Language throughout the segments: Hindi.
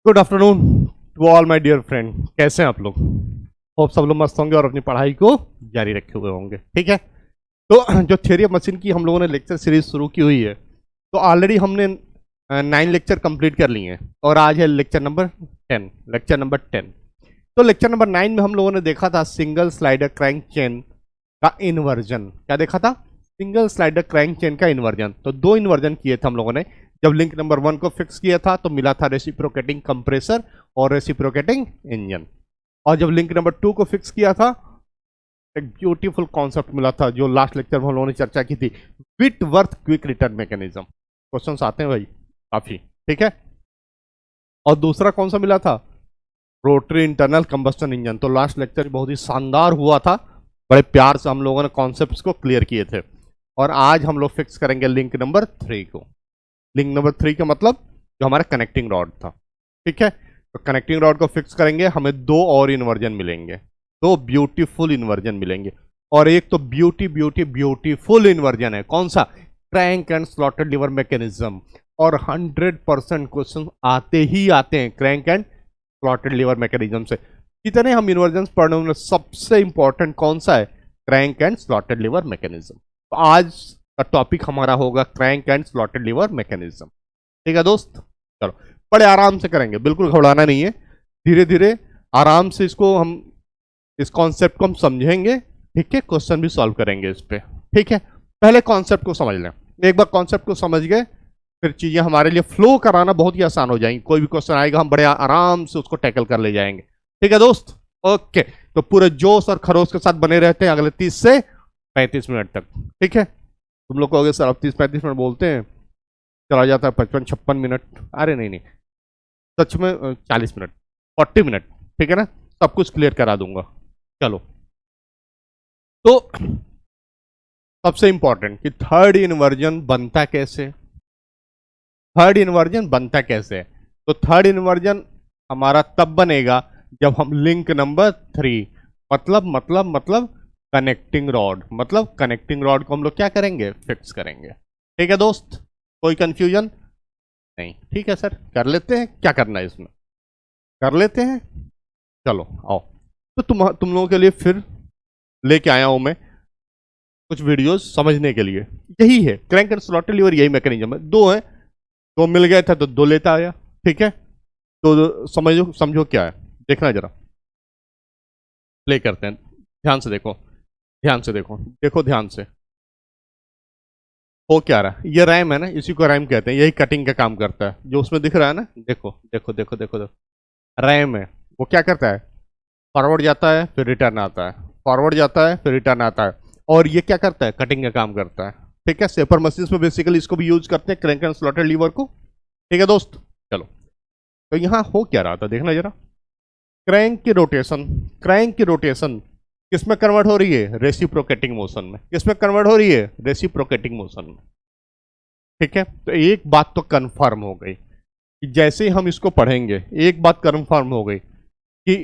Good afternoon to all my dear friend. कैसे हैं आप लोग? होप सब लोग मस्त होंगे और अपनी पढ़ाई को जारी रखे हुए होंगे। ठीक है, तो जो थ्योरी ऑफ मशीन की हम लोगों ने लेक्चर सीरीज शुरू की हुई है, तो ऑलरेडी हमने 9 लेक्चर कंप्लीट कर लिए हैं और आज है लेक्चर नंबर 10। तो लेक्चर नंबर 9 में हम लोगों ने देखा था सिंगल स्लाइडर क्रैंक चेन का इन्वर्जन। क्या देखा था? सिंगल स्लाइडर क्रैंक चेन का इन्वर्जन। तो 2 इन्वर्जन किए थे हम लोगों ने। जब लिंक नंबर 1 को फिक्स किया था तो मिला था रेसिप्रोकेटिंग कंप्रेसर और रेसिप्रोकेटिंग इंजन, और जब लिंक नंबर 2 को फिक्स किया था एक ब्यूटीफुल कॉन्सेप्ट मिला था जो लास्ट लेक्चर में हम लोगों ने चर्चा की थी, Whitworth quick return mechanism. Questions आते हैं भाई काफी। ठीक है, और दूसरा कौन सा मिला था? Rotary internal combustion engine. तो लास्ट लेक्चर बहुत ही शानदार हुआ था, बड़े प्यार से हम लोगों ने कॉन्सेप्ट्स को क्लियर किए थे। और आज हम लोग फिक्स करेंगे लिंक नंबर 3 को। लिंक नंबर 3 का मतलब जो हमारा कनेक्टिंग रॉड था। ठीक है, तो कनेक्टिंग रॉड को फिक्स करेंगे, हमें 2 और इन्वर्जन मिलेंगे, 2 ब्यूटीफुल इन्वर्जन मिलेंगे। और एक तो ब्यूटीफुल इन्वर्जन है, कौन सा? Crank and slotted liver mechanism. और 100% क्वेश्चन आते ही आते हैं crank and slotted liver mechanism से। कितने हम इन्वर्जन पढ़ने में सबसे इंपॉर्टेंट कौन सा है? Crank and slotted liver mechanism. तो आज का टॉपिक हमारा होगा crank and slotted liver mechanism. ठीक है दोस्त, चलो बड़े आराम से करेंगे, बिल्कुल घबराना नहीं है। धीरे धीरे आराम से इस कॉन्सेप्ट को हम समझेंगे। ठीक है, क्वेश्चन भी सॉल्व करेंगे इस पे। ठीक है, पहले कॉन्सेप्ट को समझ लें। एक बार कॉन्सेप्ट को समझ गए फिर चीजें हमारे लिए फ्लो कराना बहुत ही आसान हो जाएंगी। कोई भी क्वेश्चन आएगा हम बड़े आराम से उसको टैकल कर ले जाएंगे। ठीक है दोस्त, ओके। तो पूरे जोश और खरोश के साथ बने रहते हैं अगले 30 से 35 मिनट तक। ठीक है, तुम लोग कहोगे सर अब 30-35 मिनट बोलते हैं, चला जाता है 55-56 मिनट। अरे नहीं, सच में 40 मिनट, 40 मिनट। ठीक है ना, सब कुछ क्लियर करा दूंगा। चलो, तो सबसे इंपॉर्टेंट कि थर्ड इन्वर्जन बनता कैसे? थर्ड इन्वर्जन बनता कैसे? तो थर्ड इन्वर्जन हमारा तब बनेगा जब हम लिंक नंबर 3 मतलब कनेक्टिंग रॉड, मतलब कनेक्टिंग रॉड को हम लोग क्या करेंगे? फिक्स करेंगे। ठीक है दोस्त, कोई कंफ्यूजन नहीं? ठीक है सर, कर लेते हैं, क्या करना है इसमें, कर लेते हैं। चलो आओ, तो तुम लोगों के लिए फिर लेके आया हूं मैं कुछ वीडियोस समझने के लिए। यही है क्रैंक एंड स्लॉटेड लीवर, यही मैकेनिज्म है। 2 है, 2 मिल गए थे तो 2 लेता आया। ठीक है, तो समझो क्या है, देखना जरा, प्ले करते हैं। ध्यान से देखो, ध्यान से देखो, देखो ध्यान से। हो क्या रहा है? ये रैम है ना, इसी को रैम कहते हैं, यही कटिंग का काम करता है। जो उसमें दिख रहा है ना, देखो देखो देखो देखो देखो, रैम है। वो क्या करता है? फॉरवर्ड जाता है फिर रिटर्न आता है, फॉरवर्ड जाता है फिर रिटर्न आता है। और ये क्या करता है? कटिंग का काम करता है। ठीक है, सेपर मशीन में बेसिकली इसको भी यूज करते हैं, क्रैंक एंड स्लॉटेड लीवर को। ठीक है दोस्त, चलो तो यहां हो क्या रहा था देखना जरा। क्रैंक की रोटेशन किसमें कन्वर्ट हो रही है? रेसिप्रोकेटिंग मोशन में। किसमें कन्वर्ट हो रही है? रेसिप्रोकेटिंग मोशन में। ठीक है, तो एक बात तो कंफर्म हो गई कि जैसे ही हम इसको पढ़ेंगे एक बात कंफर्म हो गई कि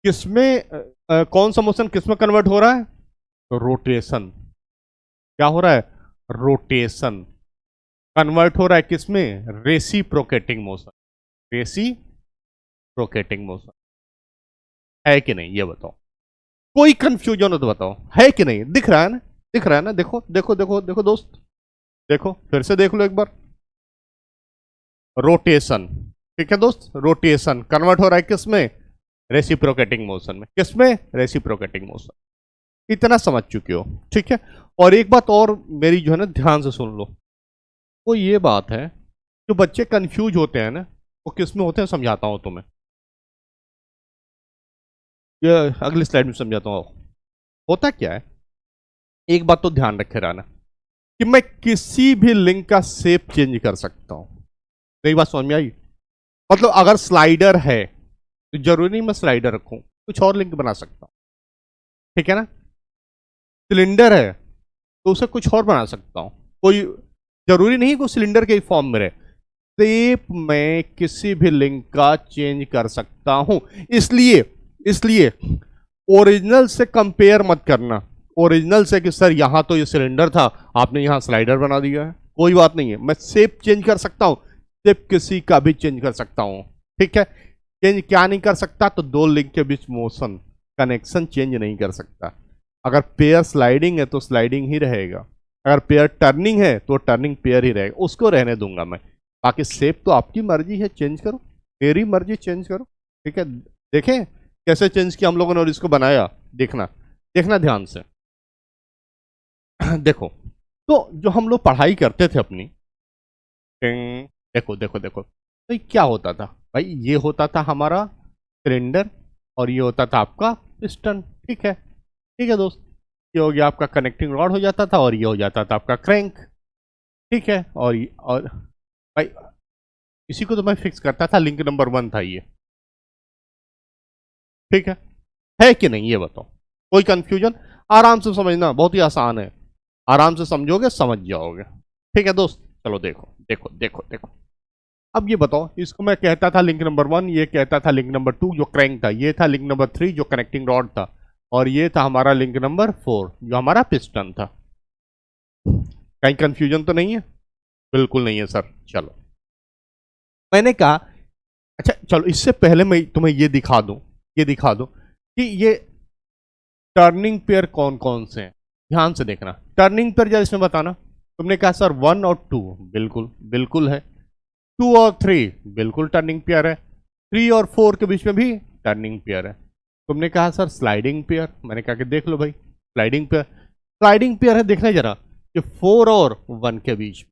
किसमें कौन सा मोशन किसमें कन्वर्ट हो रहा है? रोटेशन। क्या हो रहा है? रोटेशन कन्वर्ट हो रहा है किसमें? Reciprocating motion. रेसिप्रोकेटिंग मोशन है कि नहीं ये बताओ? कोई कंफ्यूजन हो तो बताओ, है कि नहीं? दिख रहा है ना, दिख रहा है ना? देखो देखो देखो देखो दोस्त, देखो फिर से देख लो एक बार। रोटेशन, ठीक है दोस्त, रोटेशन कन्वर्ट हो रहा है किसमें? रेसिप्रोकेटिंग मोशन में। किसमें? Reciprocating motion. इतना समझ चुके हो? ठीक है, और एक बात और मेरी जो है ना ध्यान से सुन लो। वो ये बात है जो बच्चे कंफ्यूज होते हैं ना, वो किसमें होते हैं समझाता हूं तुम्हें। ये अगली स्लाइड में समझाता हूं। होता क्या है, एक बात तो ध्यान रखे रहना कि मैं किसी भी लिंक का शेप चेंज कर सकता हूं। मेरी बात समझ में आई? मतलब अगर स्लाइडर है तो जरूरी नहीं मैं स्लाइडर रखूं, कुछ और लिंक बना सकता हूं। ठीक है ना, सिलेंडर है तो उसे कुछ और बना सकता हूं, कोई जरूरी नहीं कि सिलेंडर के फॉर्म में रहे। शेप मैं किसी भी लिंक का चेंज कर सकता हूं। इसलिए ओरिजिनल से कंपेयर मत करना। ओरिजिनल से कि सर यहां तो ये सिलेंडर था, आपने यहां स्लाइडर बना दिया है। कोई बात नहीं है, मैं शेप चेंज कर सकता हूं, शेप किसी का भी चेंज कर सकता हूं। ठीक है। चेंज क्या नहीं कर सकता, तो दो लिंक के बीच मोशन कनेक्शन चेंज नहीं कर सकता। अगर पेयर स्लाइडिंग है तो स्लाइडिंग ही रहेगा, अगर पेयर टर्निंग है तो टर्निंग पेयर ही रहेगा, उसको रहने दूंगा मैं। बाकी शेप तो आपकी मर्जी है, चेंज करो, मेरी मर्जी चेंज करो। ठीक है, देखें कैसे चेंज किया हम लोगों ने और इसको बनाया, देखना देखना ध्यान से। देखो, तो जो हम लोग पढ़ाई करते थे अपनी, देखो देखो देखो, तो ये क्या होता था भाई, ये होता था हमारा सिलेंडर और ये होता था आपका पिस्टन। ठीक है दोस्त, ये हो गया आपका कनेक्टिंग रॉड हो जाता था और ये हो जाता था आपका क्रैंक। ठीक है, और भाई इसी को तो मैं फिक्स करता था, लिंक नंबर 1 था ये। ठीक है कि नहीं, ये बताओ, कोई कंफ्यूजन? आराम से समझना, बहुत ही आसान है, आराम से समझोगे समझ जाओगे। ठीक है दोस्त, चलो देखो देखो देखो देखो, अब ये बताओ, इसको मैं कहता था लिंक नंबर 1, ये कहता था लिंक नंबर 2 जो क्रैंक था, ये था लिंक नंबर 3 जो कनेक्टिंग रॉड था, और ये था हमारा लिंक नंबर 4 जो हमारा पिस्टन था। कहीं कंफ्यूजन तो नहीं है? बिल्कुल नहीं है सर। चलो, मैंने कहा अच्छा चलो, इससे पहले मैं तुम्हें ये दिखा दूं कि ये टर्निंग पेयर कौन कौन से हैं। ध्यान से देखना, टर्निंग पेयर जरा इसमें बताना। तुमने कहा सर 1 और 2, बिल्कुल बिल्कुल है। 2 और 3 बिल्कुल टर्निंग पेयर है। 3 और 4 के बीच में भी टर्निंग पेयर है। तुमने कहा सर स्लाइडिंग पेयर, मैंने कहा कि देख लो भाई, स्लाइडिंग पेयर है, देखना जरा कि 4 और 1 के बीच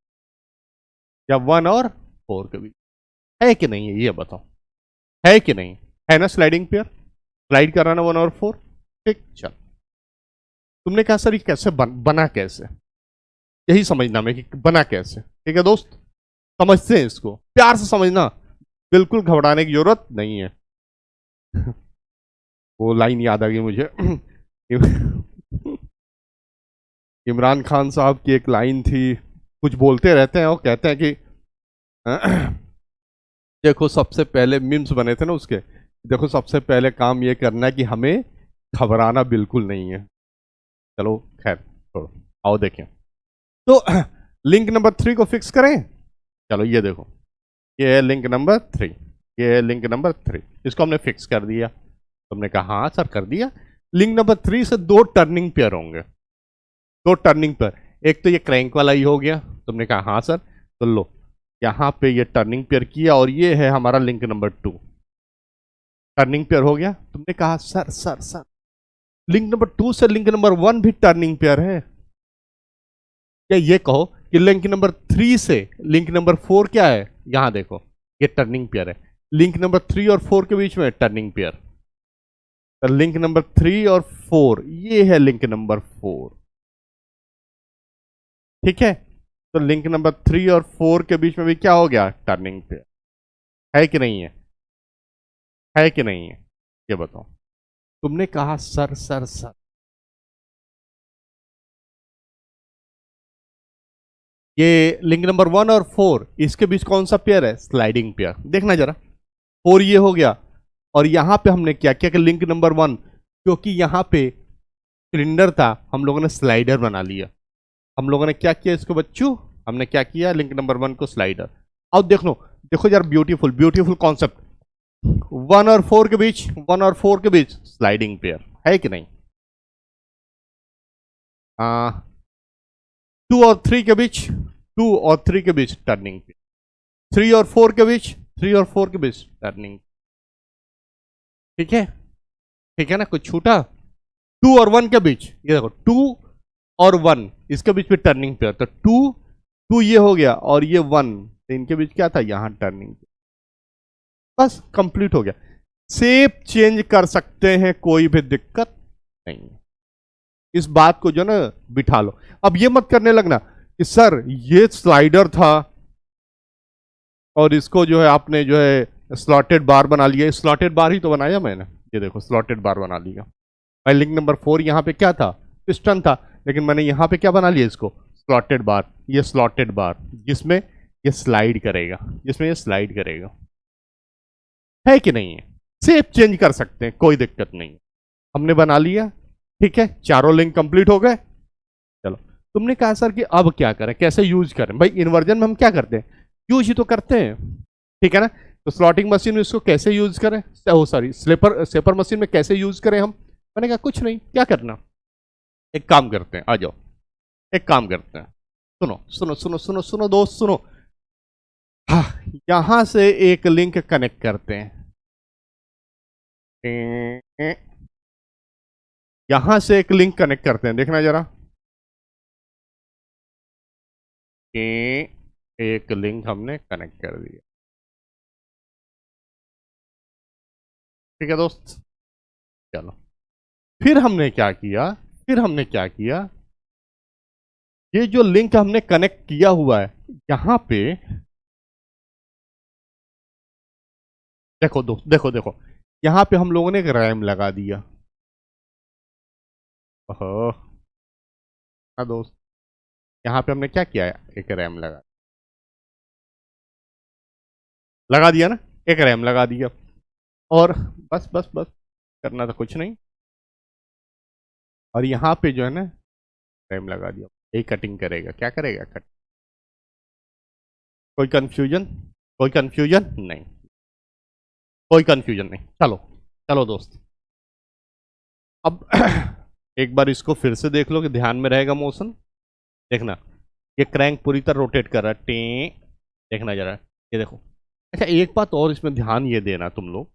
या 1 और 4 के बीच है कि नहीं है, ये बताओ, है कि नहीं है? ना स्लाइडिंग पेयर, स्लाइड कराना 1 और 4। ठीक, चल, तुमने कहा सर ये कैसे बना कैसे, यही समझना मैं कि बना कैसे। ठीक है दोस्त, समझते हैं इसको, प्यार से समझना, बिल्कुल घबराने की जरूरत नहीं है। वो लाइन याद आ गई मुझे, इमरान खान साहब की एक लाइन थी, कुछ बोलते रहते हैं और कहते हैं कि देखो सबसे पहले मीम्स बने थे ना उसके, देखो सबसे पहले काम ये करना है कि हमें घबराना बिल्कुल नहीं है। चलो खैर छोड़ो, आओ देखें, तो लिंक नंबर 3 को फिक्स करें। चलो ये देखो, ये है लिंक नंबर 3, ये है लिंक नंबर 3, इसको हमने फिक्स कर दिया। तुमने कहा हाँ सर कर दिया। लिंक नंबर 3 से 2 टर्निंग पेयर होंगे, 2 टर्निंग पेयर, एक तो ये क्रैंक वाला ही हो गया। तुमने कहा हाँ सर, तो लो यहाँ पे ये टर्निंग पेयर किया और ये है हमारा लिंक नंबर 2, टर्निंग पेयर हो गया। तुमने कहा sir sir sir link number 2 से लिंक नंबर 1 भी टर्निंग पेयर है, या ये कहो कि लिंक नंबर 3 से लिंक नंबर 4 क्या है, यहां देखो ये टर्निंग पेयर है, लिंक नंबर 3 और 4 के बीच में टर्निंग पेयर, तो लिंक नंबर 3 और 4 ये है लिंक नंबर 4। ठीक है, तो लिंक नंबर 3 और 4 के बीच में भी क्या हो गया, टर्निंग पेयर, है कि नहीं है कि नहीं है, ये बताओ। तुमने कहा सर सर सर ये लिंक नंबर 1 और 4 इसके बीच कौन सा पेयर है, स्लाइडिंग पेयर। देखना जरा, 4 ये हो गया, और यहां पे हमने क्या किया कि लिंक नंबर 1, क्योंकि यहां पे सिलेंडर था, हम लोगों ने स्लाइडर बना लिया। हम लोगों ने क्या किया इसको बच्चों, हमने क्या किया, लिंक नंबर 1 को स्लाइडर। अब देख लो, देखो यार, ब्यूटीफुल ब्यूटीफुल कॉन्सेप्ट, 1 और 4 के बीच, 1 और 4 के बीच स्लाइडिंग पेयर, है कि नहीं? 2 और 3 के बीच, 2 और 3 के बीच टर्निंग पेयर, 3 और 4 के बीच, 3 और 4 के बीच टर्निंग। ठीक है ना, कुछ छूटा? 2 और 1 के बीच, ये देखो 2 और 1 इसके बीच में टर्निंग पेयर, तो 2 ये हो गया और ये 1, तो इनके बीच क्या था, यहां टर्निंग। बस कंप्लीट हो गया। शेप चेंज कर सकते हैं, कोई भी दिक्कत नहीं। इस बात को जो ना बिठा लो। अब ये मत करने लगना कि सर ये स्लाइडर था और इसको जो है आपने जो है स्लॉटेड बार बना लिया। स्लॉटेड बार ही तो बनाया मैंने, ये देखो स्लॉटेड बार बना लिया। भाई लिंक नंबर 4 यहाँ पे क्या था, पिस्टन था, लेकिन मैंने यहाँ पे क्या बना लिया, इसको स्लॉटेड बार। ये स्लॉटेड बार जिसमें ये स्लाइड करेगा, जिसमें ये स्लाइड करेगा, है कि नहीं है? शेप चेंज कर सकते हैं, कोई दिक्कत नहीं। हमने बना लिया, ठीक है, चारों लिंक कंप्लीट हो गए। चलो, तुमने कहा सर कि अब क्या करें, कैसे यूज करें? भाई इन्वर्जन में हम क्या करते हैं, यूज ही तो करते हैं, ठीक है ना। तो स्लॉटिंग मशीन में इसको कैसे यूज करें, ओ सॉरी स्लेपर मशीन में कैसे यूज करें हम? मैंने कहा कुछ नहीं, क्या करना, एक काम करते हैं, आ जाओ, एक काम करते हैं, सुनो सुनो सुनो सुनो सुनो दोस्त सुनो, हाँ, यहां से एक लिंक कनेक्ट करते हैं, यहां से एक लिंक कनेक्ट करते हैं, देखना जरा, एक लिंक हमने कनेक्ट कर दिया। ठीक है दोस्त, चलो, फिर हमने क्या किया, फिर हमने क्या किया, ये जो लिंक हमने कनेक्ट किया हुआ है यहां पे, देखो दोस्त, देखो देखो, यहां पे हम लोगों ने एक रैम लगा दिया। ओहो, हाँ दोस्त, यहां पे हमने क्या किया है, एक रैम लगा दिया ना, एक रैम लगा दिया, और बस बस बस, करना तो कुछ नहीं, और यहाँ पे जो है ना रैम लगा दिया, यही कटिंग करेगा, क्या करेगा, कट, कोई कंफ्यूजन, कोई कंफ्यूजन नहीं, कोई कंफ्यूजन नहीं, चलो चलो दोस्त, अब एक बार इसको फिर से देख लो कि ध्यान में रहेगा मोशन, देखना, ये क्रैंक पूरी तरह रोटेट कर रहा है, टे, देखना जरा, ये देखो। अच्छा, एक बात और इसमें ध्यान ये देना तुम लोग,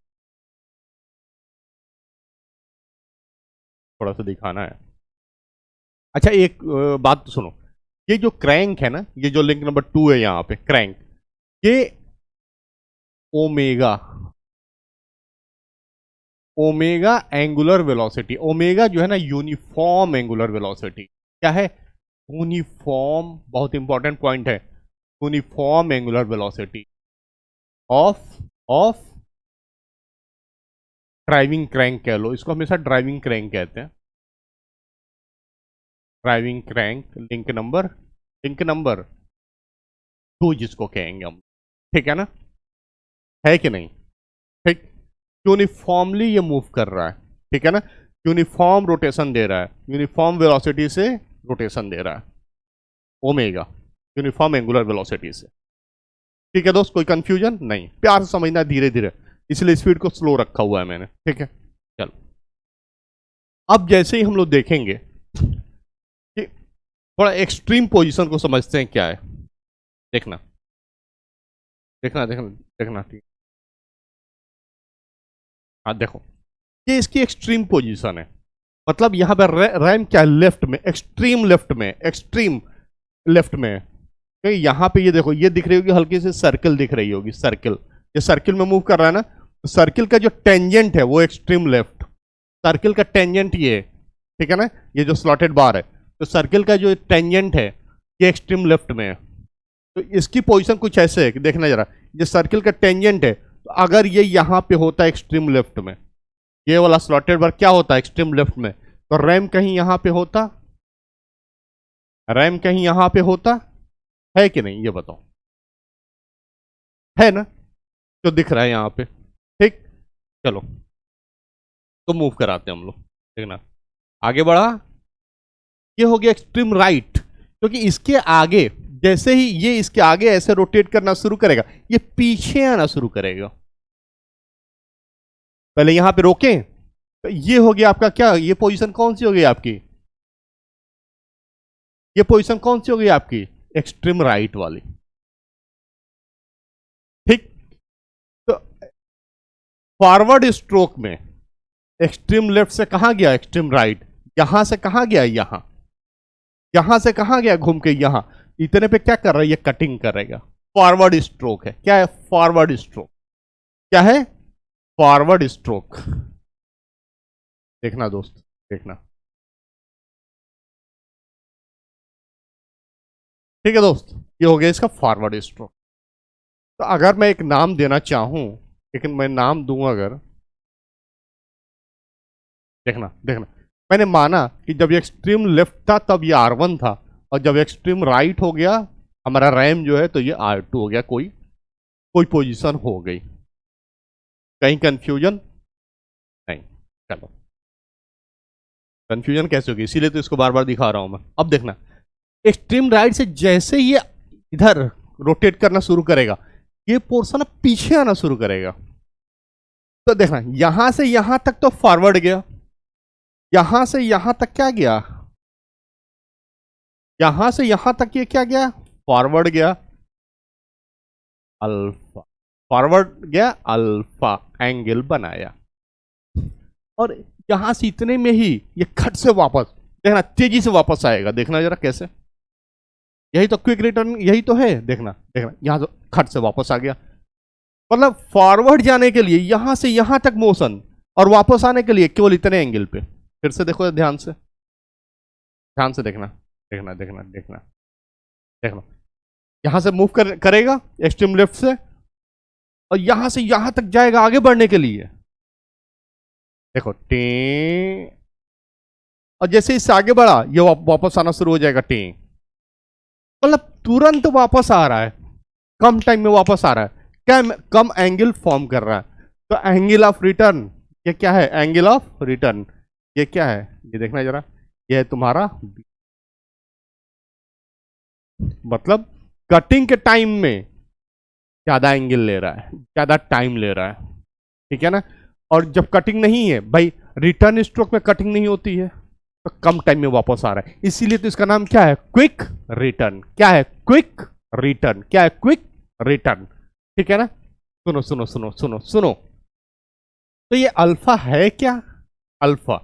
थोड़ा सा दिखाना है। अच्छा, एक बात तो सुनो, ये जो क्रैंक है ना, ये जो लिंक नंबर 2 है यहाँ पे क्रैंक, ये omega, omega angular velocity, omega जो है ना यूनिफॉर्म एंगुलर वेलोसिटी, क्या है, यूनिफॉर्म, बहुत इंपॉर्टेंट पॉइंट है, uniform angular velocity of of driving crank कह लो इसको, हमेशा ड्राइविंग क्रैंक कहते हैं, ड्राइविंग क्रैंक लिंक नंबर 2 जिसको कहेंगे हम, ठीक है ना, है कि नहीं, ठीक, यूनिफॉर्मली ये मूव कर रहा है, ठीक है ना, यूनिफॉर्म रोटेशन दे रहा है, यूनिफॉर्म वेलोसिटी से रोटेशन दे रहा है, ओमेगा यूनिफॉर्म एंगुलर वेलोसिटी से, ठीक है दोस्त, कोई कंफ्यूजन नहीं, प्यार से समझना धीरे धीरे, इसलिए स्पीड को स्लो रखा हुआ है मैंने, ठीक है, चलो, अब जैसे ही हम लोग देखेंगे कि थोड़ा एक्सट्रीम पोजीशन को समझते हैं क्या है, देखना देखना देखना देखना, ठीक, हाँ देखो, ये इसकी एक्सट्रीम पोजीशन है, मतलब यहां पर रैम क्या, लेफ्ट में, एक्सट्रीम लेफ्ट में, एक्सट्रीम लेफ्ट में, क्योंकि यहां पे ये देखो, ये दिख रही होगी हल्की सी सर्कल दिख रही होगी, सर्कल, ये सर्कल में मूव कर रहा है ना, तो सर्कल का जो टेंजेंट है वो एक्सट्रीम लेफ्ट, सर्कल का टेंजेंट ये है, ठीक है ना, ये जो स्लॉटेड बार है, तो सर्कल का जो टेंजेंट है ये एक्सट्रीम लेफ्ट में है, तो इसकी पोजीशन कुछ ऐसे है कि देखना जरा, ये सर्कल का टेंजेंट है, तो अगर ये यहां पे होता है एक्सट्रीम लेफ्ट में, ये वाला स्लॉटेड बार क्या होता है एक्सट्रीम लेफ्ट में, तो रैम कहीं यहां पे होता, रैम कहीं यहां पे होता है कि नहीं, ये बताओ, है ना, तो दिख रहा है यहां पे, ठीक, चलो, तो मूव कराते हैं हम लोग, देखना, आगे बढ़ा, ये हो गया एक्सट्रीम राइट, क्योंकि इसके आगे जैसे ही ये इसके आगे ऐसे रोटेट करना शुरू करेगा, ये पीछे आना शुरू करेगा, पहले यहां पे रोकें, तो ये हो गया आपका क्या, ये पोजीशन कौन सी हो गई आपकी, ये पोजीशन कौन सी हो गई आपकी, एक्सट्रीम राइट वाली, ठीक, तो फॉरवर्ड स्ट्रोक में एक्सट्रीम लेफ्ट से कहां गया, एक्सट्रीम राइट, यहां से कहां गया, यहां, यहां से कहां गया घूम के यहां, इतने पे क्या कर रहा है, ये कटिंग करेगा, फॉरवर्ड स्ट्रोक है, क्या है, फॉरवर्ड स्ट्रोक, क्या है, फॉरवर्ड स्ट्रोक, देखना दोस्त, देखना, ठीक है दोस्त, ये हो गया इसका फॉरवर्ड स्ट्रोक, तो अगर मैं एक नाम देना चाहूं, लेकिन मैं नाम दूं अगर, देखना देखना, मैंने माना कि जब ये एक्सट्रीम लेफ्ट था तब ये R1 था, और जब एक्सट्रीम राइट हो गया हमारा रैम जो है तो ये R2 हो गया, कोई कोई पोजीशन हो गई, कहीं कंफ्यूजन नहीं, चलो, कंफ्यूजन कैसे होगी, इसीलिए तो इसको बार बार दिखा रहा हूं मैं, अब देखना, एक्सट्रीम राइट से जैसे ये इधर रोटेट करना शुरू करेगा, ये पोर्शन पीछे आना शुरू करेगा। तो देखना यहां से यहां तक तो फॉरवर्ड गया, यहां से यहां तक क्या गया, यहां से यहां तक ये क्या गया, फॉरवर्ड गया अल्फा, फॉरवर्ड गया अल्फा, एंगल बनाया। और यहां से इतने में ही ये खट से वापस, देखना तेजी से वापस आएगा, देखना जरा कैसे, यही तो क्विक रिटर्न, यही तो है, देखना देखना यहां तो खट से वापस आ गया। मतलब फॉरवर्ड जाने के लिए यहां से यहां तक मोशन, और वापस आने के लिए केवल इतने एंगल पे। फिर से देखो ध्यान से, ध्यान से देखना, देखना देखना देखना देखना, यहां से मूव करेगा एक्सट्रीम लेफ्ट से, और यहां से यहां तक जाएगा आगे बढ़ने के लिए। देखो टी, और जैसे इससे आगे बढ़ा ये वापस आना शुरू हो जाएगा टी। मतलब तुरंत वापस आ रहा है, कम टाइम में वापस आ रहा है, क्या कम एंगल फॉर्म कर रहा है। तो एंगल ऑफ रिटर्न ये क्या है, एंगल ऑफ रिटर्न ये क्या है, ये देखना जरा, ये है तुम्हारा, मतलब कटिंग के टाइम में ज्यादा एंगल ले रहा है, ज्यादा टाइम ले रहा है, ठीक है ना। और जब कटिंग नहीं है भाई, रिटर्न स्ट्रोक में कटिंग नहीं होती है, तो कम टाइम में वापस आ रहा है, इसीलिए तो इसका नाम क्या है, क्विक रिटर्न। क्या है, क्विक रिटर्न, क्या है, क्विक रिटर्न, ठीक है ना। सुनो सुनो सुनो सुनो सुनो, तो ये अल्फा है क्या, अल्फा,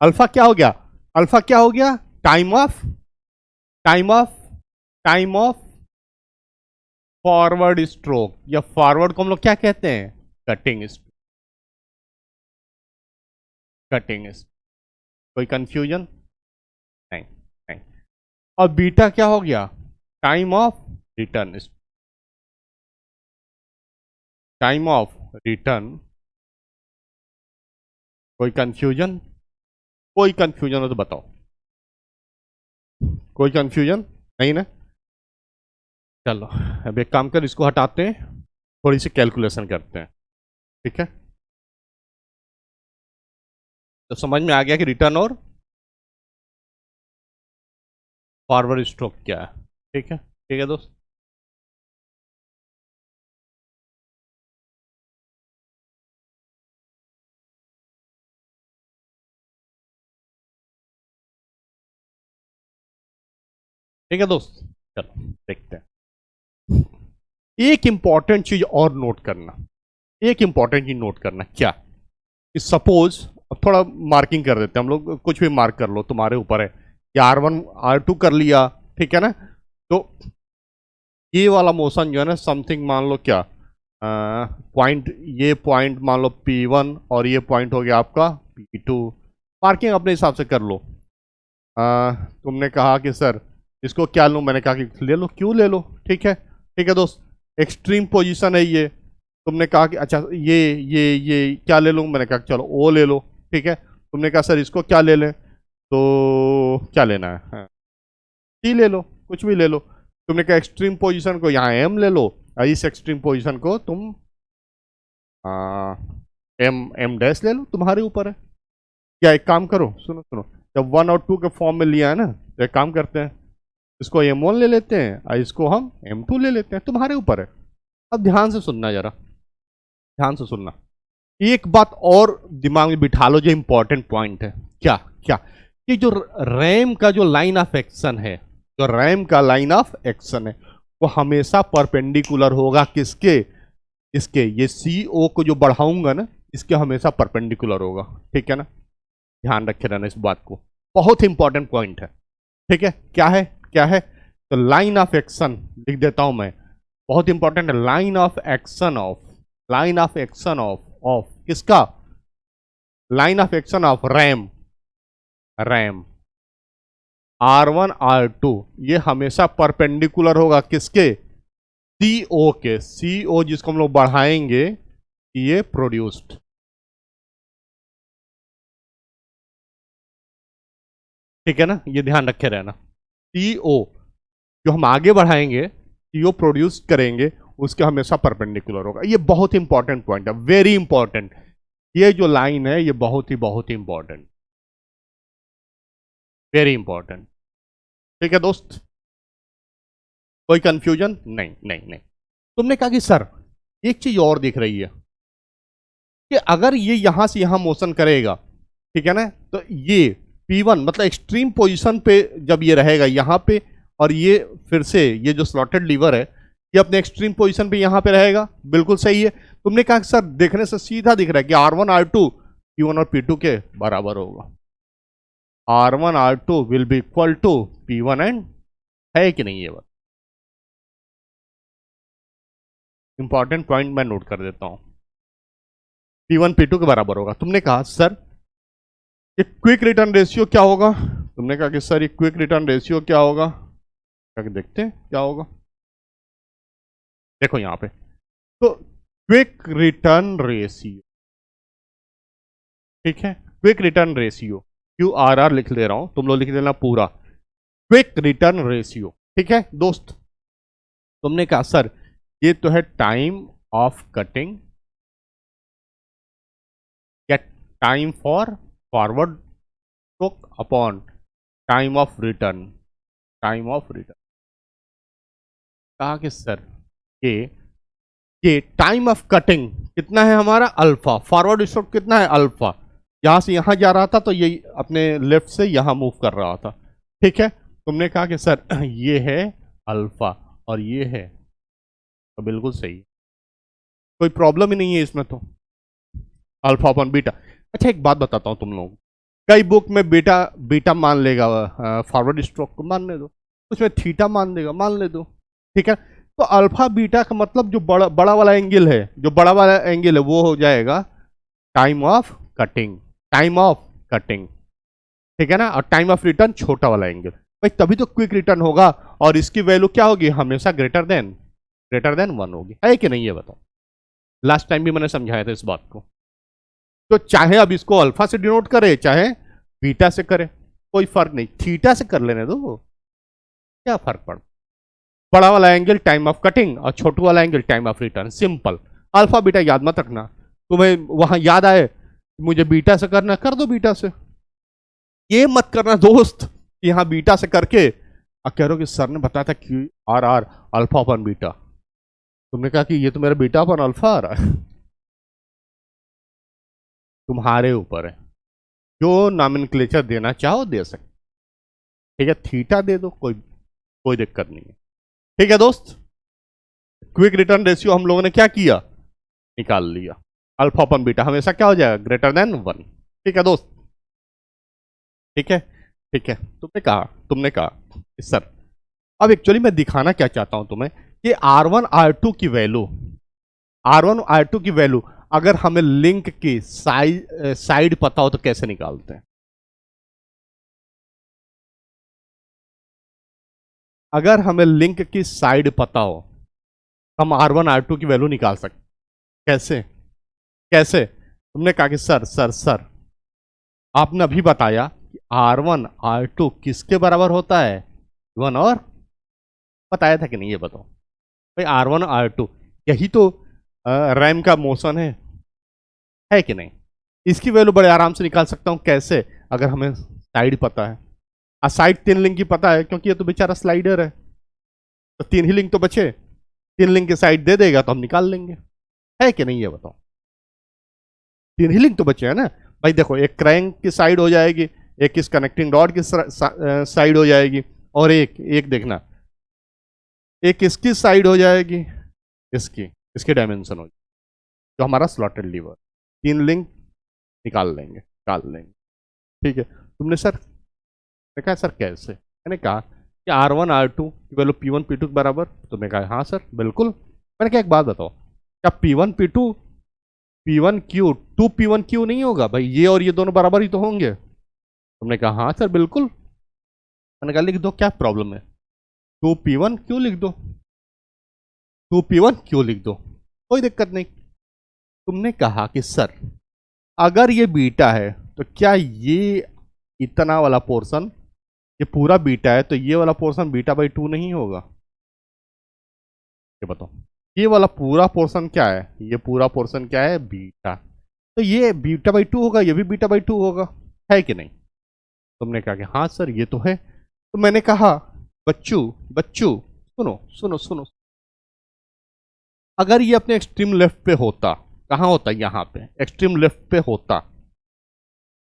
अल्फा क्या हो गया, अल्फा क्या हो गया, time of, time of, time of forward stroke, या फॉरवर्ड को हम लोग क्या कहते हैं, कटिंग स्ट्रोक, कटिंग स्ट्रोक। कोई कंफ्यूजन नहीं, नहीं। और बीटा क्या हो गया, time of return, time of return. कोई कंफ्यूजन, कोई कंफ्यूजन हो तो बताओ, कोई कंफ्यूजन नहीं ना। चलो अब एक काम कर, इसको हटाते हैं, थोड़ी सी कैलकुलेशन करते हैं, ठीक है। तो समझ में आ गया कि रिटर्न और फॉरवर्ड स्ट्रोक क्या है, ठीक है, ठीक है दोस्त। ठीक है दोस्त, चलो देखते हैं। एक इंपॉर्टेंट चीज और नोट करना, एक इंपॉर्टेंट चीज नोट करना, क्या कि सपोज, थोड़ा मार्किंग कर देते हैं हम लोग, कुछ भी मार्क कर लो, तुम्हारे ऊपर है, या R1 R2 कर लिया, ठीक है ना। तो ये वाला मोशन जो है ना, समथिंग मान लो क्या, पॉइंट, ये पॉइंट मान लो P1, और ये पॉइंट हो गया आपका P2। मार्किंग अपने हिसाब से कर लो। तुमने कहा कि सर इसको क्या लूँ, मैंने कहा कि ले लो, क्यों ले लो, ठीक है दोस्त। एक्सट्रीम पोजीशन है ये, तुमने कहा कि अच्छा ये क्या ले लूँ, मैंने कहा चलो ओ ले लो, ठीक है। तुमने कहा सर इसको क्या ले लें, तो क्या लेना है, हाँ, टी ले लो, कुछ भी ले लो। तुमने कहा एक्सट्रीम पोजीशन को यहाँ एम ले लो, और इस एक्सट्रीम पोजीशन को तुम एम एम डैश ले लो, तुम्हारे ऊपर है। क्या एक काम करो, सुनो सुनो, जब 1 और 2 के फॉर्म में लिया है ना, तो एक काम करते हैं, इसको M1 ले लेते हैं और इसको हम M2 ले लेते हैं, तुम्हारे ऊपर है। अब ध्यान से सुनना जरा, ध्यान से सुनना, एक बात और दिमाग में बिठा लो जो इंपॉर्टेंट पॉइंट है। क्या क्या, कि जो रैम का जो लाइन ऑफ एक्शन है, जो रैम का लाइन ऑफ एक्शन है, वो हमेशा परपेंडिकुलर होगा किसके, इसके, ये CO को जो बढ़ाऊंगा ना, इसके हमेशा परपेंडिकुलर होगा, ठीक है ना। ध्यान रखे रहना इस बात को, बहुत इंपॉर्टेंट पॉइंट है, ठीक है। क्या है, क्या है, तो लाइन ऑफ एक्शन लिख देता हूं मैं, बहुत इंपॉर्टेंट है, line of action of, line of action of किसका, line of action of ram, ram R1 R2, ये हमेशा परपेंडिकुलर होगा किसके, CO के, CO जिसको हम लोग बढ़ाएंगे, ये प्रोड्यूस्ड, ठीक है ना, ये ध्यान रखे रहना। CO जो हम आगे बढ़ाएंगे, CO प्रोड्यूस करेंगे, उसके हमेशा परपेंडिकुलर होगा। ये बहुत इंपॉर्टेंट पॉइंट है, वेरी इंपॉर्टेंट। ये जो लाइन है ये बहुत ही इंपॉर्टेंट, वेरी इंपॉर्टेंट, ठीक है दोस्त। कोई कंफ्यूजन नहीं, नहीं नहीं। तुमने कहा कि सर एक चीज और दिख रही है कि अगर ये यहां से यहां मोशन करेगा, ठीक है ना, तो ये P1 मतलब एक्सट्रीम पोजीशन पे जब ये रहेगा यहां पे, और ये फिर से ये जो स्लॉटेड लीवर है ये अपने एक्सट्रीम पोजीशन पे यहां पे रहेगा, बिल्कुल सही है। तुमने कहा कि सर देखने से सीधा दिख रहा है कि R1 R2 P1 और P2 के बराबर होगा। R1 R2 will be equal to P1 and, है कि नहीं ये बात? इंपॉर्टेंट पॉइंट मैं नोट कर देता हूं, P1 P2 के बराबर होगा। तुमने कहा सर ये क्विक रिटर्न रेशियो क्या होगा? तुमने कहा कि सर ये क्विक रिटर्न रेशियो क्या होगा? क्या देखते हैं क्या होगा। देखो यहां पे तो क्विक रिटर्न रेशियो, ठीक है, क्विक रिटर्न रेशियो QRR लिख ले रहा हूं, तुम लोग लिख देना पूरा, क्विक रिटर्न रेशियो, ठीक है दोस्त। तुमने कहा सर ये तो है टाइम ऑफ कटिंग या time for forward stroke upon time of return, time of return. कहा कि सर ये टाइम ऑफ कटिंग कितना है हमारा अल्फा, फॉरवर्ड स्ट्रोक कितना है अल्फा, यहां से यहां जा रहा था तो ये अपने लेफ्ट से यहां मूव कर रहा था, ठीक है। तुमने कहा कि सर ये है अल्फा और ये है, तो बिल्कुल सही, कोई प्रॉब्लम ही नहीं है इसमें तो, अल्फा अपॉन बीटा। अच्छा एक बात बताता हूं तुम लोग, कई बुक में बीटा बीटा मान लेगा, फॉरवर्ड स्ट्रोक को मान ले दो, उसमें थीटा मान देगा, मान ले दो, ठीक है। तो अल्फा बीटा का मतलब जो बड़ा बड़ा वाला एंगल है, जो बड़ा वाला एंगल है वो हो जाएगा time of cutting, time of cutting, ठीक है ना, और टाइम ऑफ रिटर्न छोटा वाला एंगल, भाई तभी तो क्विक रिटर्न होगा, और इसकी वैल्यू क्या होगी हमेशा ग्रेटर देन 1 होगी, है कि नहीं ये बताओ। लास्ट टाइम भी मैंने समझाया था इस बात को। तो चाहे अब इसको अल्फा से डिनोट करे चाहे बीटा से करे, कोई फर्क नहीं, थीटा से कर लेने दो, क्या फर्क पड़, बड़ा वाला एंगल टाइम ऑफ कटिंग और छोटू वाला angle time of return, simple. Alpha beta याद मत रखना, तुम्हें वहां याद आए मुझे बीटा से करना कर दो बीटा से, ये मत करना दोस्त कि यहां बीटा से करके अब कह रहे हो कि सर ने बताया था QRR अल्फा अपन बीटा, तुमने कहा कि ये तो मेरा बीटा अपन अल्फा आ रहा है। तुम्हारे ऊपर है, जो नॉमेनक्लेचर देना चाहो दे सकते, ठीक है, थीटा दे दो, कोई कोई दिक्कत नहीं है, ठीक है दोस्त। क्विक रिटर्न रेशियो हम लोगों ने क्या किया, निकाल लिया, अल्फा अपन बीटा हमेशा क्या हो जाएगा ग्रेटर देन 1, ठीक है दोस्त, ठीक है, ठीक है। तुमने कहा सर अब एक्चुअली मैं दिखाना क्या चाहता हूं तुम्हें कि R1 R2 की वैल्यू, R1 R2 की वैल्यू अगर हमें लिंक की साइड पता हो तो कैसे निकालते हैं। अगर हमें लिंक की साइड पता हो हम R1 R2 की वैल्यू निकाल सकते, कैसे कैसे? तुमने कहा कि सर आपने अभी बताया कि R1 R2 किसके बराबर होता है, 1 और, बताया था कि नहीं ये बताओ भाई, R1 R2 यही तो रैम का मोशन है कि नहीं। इसकी वैल्यू बड़े आराम से निकाल सकता हूं, कैसे, अगर हमें साइड पता है, साइड 3 लिंक की पता है, क्योंकि ये तो बेचारा स्लाइडर है, तो 3 ही लिंक तो बचे, 3 लिंक की साइड दे देगा तो हम निकाल लेंगे, है कि नहीं ये बताओ। 3 ही लिंक तो बचे हैं ना भाई, देखो एक क्रैंक की साइड हो जाएगी, एक इस कनेक्टिंग रॉड की साइड हो जाएगी, और एक देखना एक इसकी साइड हो जाएगी, इसकी डायमेंशन हो जाएगी, जो हमारा स्लॉटेड लीवर, 3 लिंक निकाल लेंगे, ठीक है। तुमने सर देखा सर कैसे, मैंने कहा कि R1 R2 की वैल्यू P1 P2 के बराबर, तुमने कहा हाँ सर बिल्कुल। मैंने कहा एक बात बताओ, क्या P1 P2 P1 Q 2 P1 Q नहीं होगा भाई, ये और ये दोनों बराबर ही तो होंगे। तुमने कहा हाँ सर बिल्कुल। मैंने कहा लिख दो, क्या प्रॉब्लम है, 2 P1 Q लिख दो, 2 P1 Q लिख दो, कोई दिक्कत नहीं। तुमने कहा कि सर अगर ये बीटा है तो क्या ये इतना वाला पोर्शन, ये पूरा बीटा है तो ये वाला पोर्शन बीटा बाई 2 नहीं होगा, ये बताओ, ये वाला पूरा पोर्शन क्या है, ये पूरा पोर्शन क्या है बीटा, तो ये बीटा बाई 2 होगा, ये भी बीटा बाई 2 होगा, है कि नहीं। तुमने कहा कि हाँ सर ये तो है। तो मैंने कहा बच्चू बच्चू सुनो सुनो सुनो, अगर ये अपने एक्सट्रीम लेफ्ट पे होता, कहाँ होता, यहाँ पे एक्सट्रीम लेफ्ट पे होता,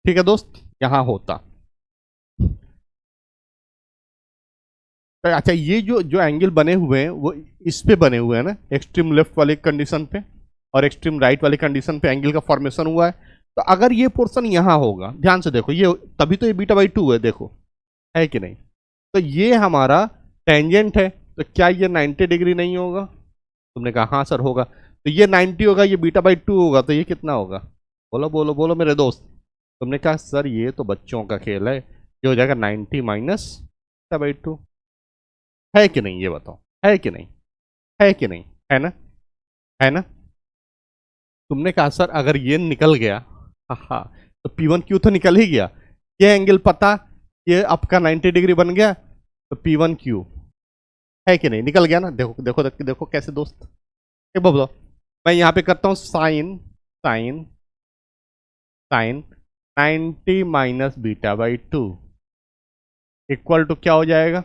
ठीक है दोस्त, यहाँ होता। तो अच्छा, ये जो जो एंगल बने हुए हैं वो इस पे बने हुए हैं ना, एक्सट्रीम लेफ्ट वाले कंडीशन पे और एक्सट्रीम राइट वाले कंडीशन पे एंगल का फॉर्मेशन हुआ है। तो अगर ये पोर्शन यहाँ होगा, ध्यान से देखो, ये तभी तो ये बीटा बाई 2 है, देखो है कि नहीं। तो ये हमारा टेंजेंट है, तो क्या ये 90 डिग्री नहीं होगा? तुमने कहा हाँ सर होगा। तो ये 90 होगा, ये बीटा बाई 2 होगा, तो ये कितना होगा? बोलो बोलो बोलो मेरे दोस्त। तुमने कहा सर ये तो बच्चों का खेल है, ये हो जाएगा 90 माइनस बीटा बाई 2। है कि नहीं, ये बताओ, है कि नहीं, है कि नहीं, है ना, है ना। तुमने कहा सर अगर ये निकल गया, हाँ, तो P1Q तो निकल ही गया, ये एंगल पता, ये आपका 90 डिग्री बन गया, तो P1Q है कि नहीं, निकल गया ना। देखो देखो देखो, देखो कैसे दोस्त, ये बोलो। मैं यहाँ पे करता हूँ sine, sine sine 90 minus beta by 2 equal to क्या हो जाएगा?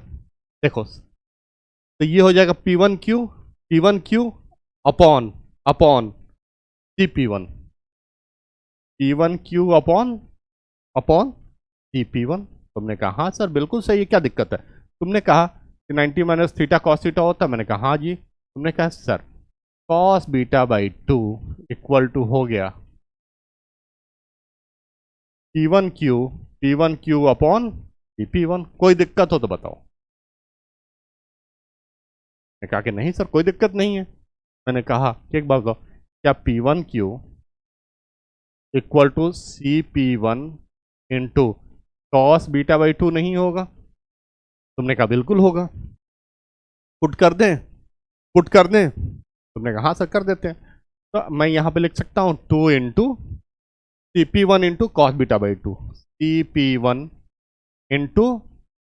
देखो, तो ये हो जाएगा P1Q, P1Q upon upon CP1, P1Q upon upon CP1। तुमने कहा हाँ सर बिल्कुल सही है, क्या दिक्कत है? तुमने कहा कि 90 माइनस थीटा कॉस थीटा होता, मैंने कहा हाँ जी। तुमने कहा sir cos beta by 2 equal to हो गया P1Q, P1Q अपॉन CP1। कोई दिक्कत हो तो बताओ। मैंने कहा कि नहीं सर कोई दिक्कत नहीं है। मैंने कहा कि एक बात बताओ, क्या P1Q equal to CP1 into cos beta by 2 नहीं होगा? तुमने कहा बिल्कुल होगा। पुट कर दें, पुट कर दें? तुमने कहा हाँ सर कर देते हैं। तो मैं यहाँ पे लिख सकता हूँ 2 into CP1 into cos beta by 2, CP1 into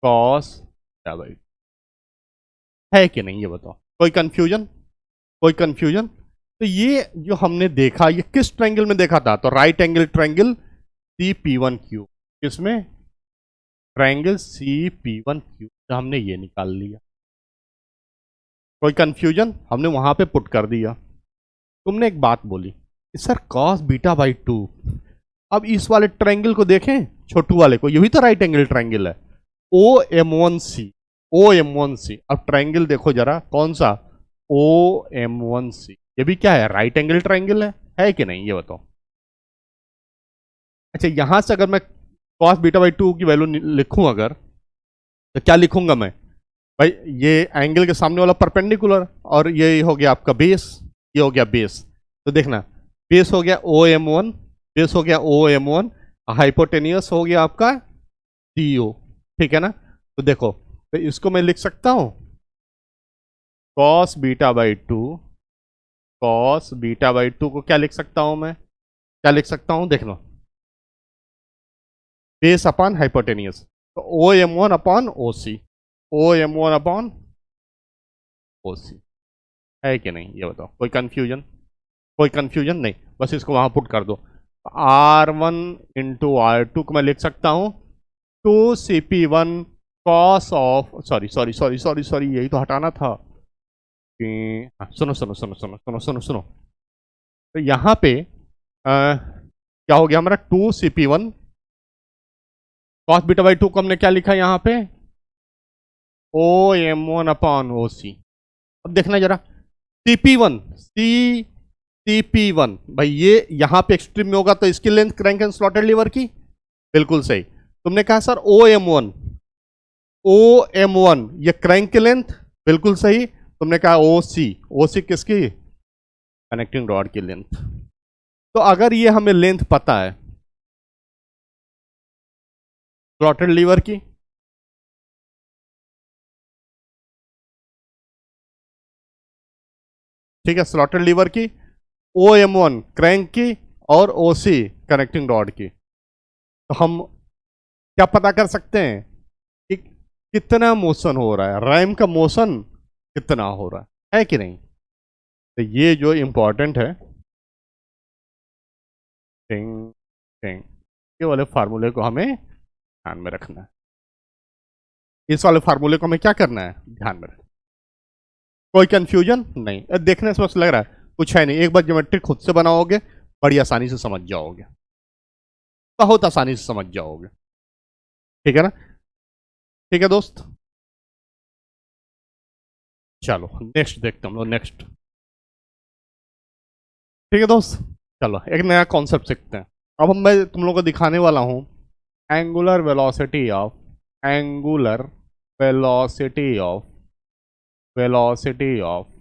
cos beta by 2। है कि नहीं, ये बताओ, कोई कंफ्यूजन, कोई कंफ्यूजन? तो ये जो हमने देखा, ये किस ट्रायंगल में देखा था? तो राइट एंगल ट्रायंगल CP1Q, किसमें? ट्रायंगल CP1Q, तो हमने ये निकाल लिया। कोई कंफ्यूजन? हमने वहां पे पुट कर दिया। तुमने एक बात बोली सर कॉस बीटा बाई 2, अब इस वाले ट्रायंगल को देखें, छोटू वाले को, ये भी तो राइट एंगल ट्रायंगल है, OM1C, OM1C। अब ट्रायंगल देखो जरा, कौन सा? OM1C। ये भी क्या है? राइट एंगल ट्रायंगल है कि नहीं, ये बताओ। अच्छा, यहां से अगर मैं कॉस बीटा बाई 2 की वैल्यू लिखूं अगर, तो क्या लिखूंगा मैं? भाई ये एंगल के सामने वाला परपेंडिकुलर, और ये हो गया आपका बेस, ये हो गया बेस। तो देखना, बेस हो गया OM1, बेस हो गया OM1, हाइपोटेनियस हो गया आपका CO, ठीक है ना। तो देखो, तो इसको मैं लिख सकता हूं cos beta by 2, cos beta by 2 को क्या लिख सकता हूं मैं? क्या लिख सकता हूं, देख लो, बेस अपॉन हाइपोटेनियस, तो OM1 upon OC, OM1 upon OC। है कि नहीं, ये बताओ, कोई कंफ्यूजन? कोई कंफ्यूजन नहीं, बस इसको वहां पुट कर दो। R1 इंटू R2 को मैं लिख सकता हूं 2CP1 cos of, sorry sorry sorry sorry sorry, यही तो हटाना था कि सुनो सुनो सुनो सुनो सुनो सुनो सुनो। तो यहाँ पे क्या हो गया हमारा? 2CP1 कॉस बीटा बाई 2 को हमने क्या लिखा यहाँ पे? OM1 upon OC। अब देखना जरा, CP1, CP1 भाई ये यहाँ पे एक्सट्रीम में होगा, तो इसकी length crank and slotted lever की, बिल्कुल सही। तुमने कहा सर OM1, OM1 ये क्रैंक की लेंथ, बिल्कुल सही। तुमने कहा OC, OC किसकी? कनेक्टिंग रॉड की लेंथ। तो अगर ये हमें लेंथ पता है स्लॉटेड लीवर की, ठीक है, स्लॉटेड लीवर की, OM1 क्रैंक की, और OC कनेक्टिंग रॉड की, तो हम क्या पता कर सकते हैं कि कितना मोशन हो रहा है, रैम का मोशन कितना हो रहा है कि नहीं। तो ये जो इंपॉर्टेंट है, टिंग टिंग, ये वाले फार्मूले को हमें ध्यान में रखना है। इस वाले फार्मूले को हमें क्या करना है? ध्यान में रखना। कोई कंफ्यूजन नहीं, देखने से बस लग रहा है कुछ है नहीं। एक बार ज्योमेट्री खुद से बनाओगे बड़ी आसानी से समझ जाओगे, बहुत आसानी से समझ जाओगे। ठीक है ना? ठीक है दोस्त, चलो नेक्स्ट देखते हैं हम लोग, नेक्स्ट। ठीक है दोस्त, चलो एक नया कॉन्सेप्ट सीखते हैं। अब मैं तुम लोगों को दिखाने वाला हूं angular velocity of, angular velocity of, velocity of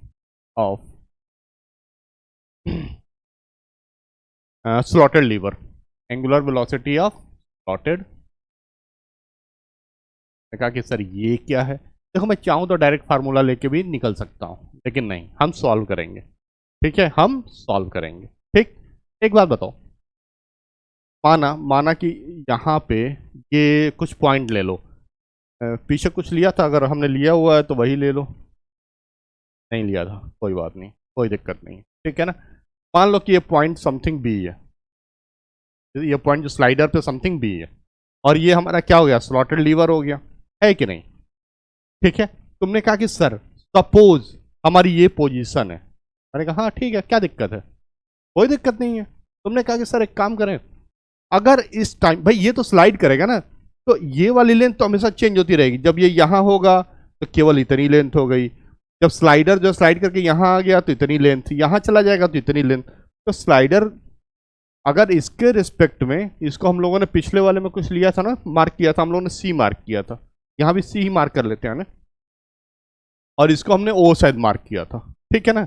slotted lever, angular velocity of slotted. कहा कि सर ये क्या है? देखो मैं चाहूँ तो डायरेक्ट फार्मूला लेके भी निकल सकता हूँ, लेकिन नहीं, हम सॉल्व करेंगे। ठीक है, हम सॉल्व करेंगे। ठीक, एक बात बताओ, माना माना कि यहाँ पे ये कुछ पॉइंट ले लो, पीछे कुछ लिया था, अगर हमने लिया हुआ है तो वही ले लो, नहीं लिया था कोई बात नहीं, कोई दिक्कत नहीं। ठीक है ना? मान लो कि ये पॉइंट समथिंग बी है, ये पॉइंट जो स्लाइडर पे समथिंग बी है, और ये हमारा क्या हो गया, स्लॉटेड लीवर हो गया, है कि नहीं? ठीक है, तुमने कहा कि सर सपोज हमारी ये पोजीशन है, मैंने कहा हाँ ठीक है, क्या दिक्कत है? कोई दिक्कत नहीं है। तुमने कहा कि सर एक काम करें, अगर इस टाइम भाई ये तो स्लाइड करेगा ना, तो ये वाली लेंथ तो हमेशा चेंज होती रहेगी। जब ये यहाँ होगा तो केवल इतनी लेंथ हो गई, जब स्लाइडर जो स्लाइड करके यहाँ आ गया तो इतनी लेंथ, यहाँ चला जाएगा तो इतनी लेंथ। तो स्लाइडर अगर इसके रिस्पेक्ट में, इसको हम लोगों ने पिछले वाले में कुछ लिया था ना, मार्क किया था हम लोगों ने, सी मार्क किया था, यहाँ भी सी ही मार्क कर लेते हैं ना, और इसको हमने ओ शायद मार्क किया था। ठीक है ना?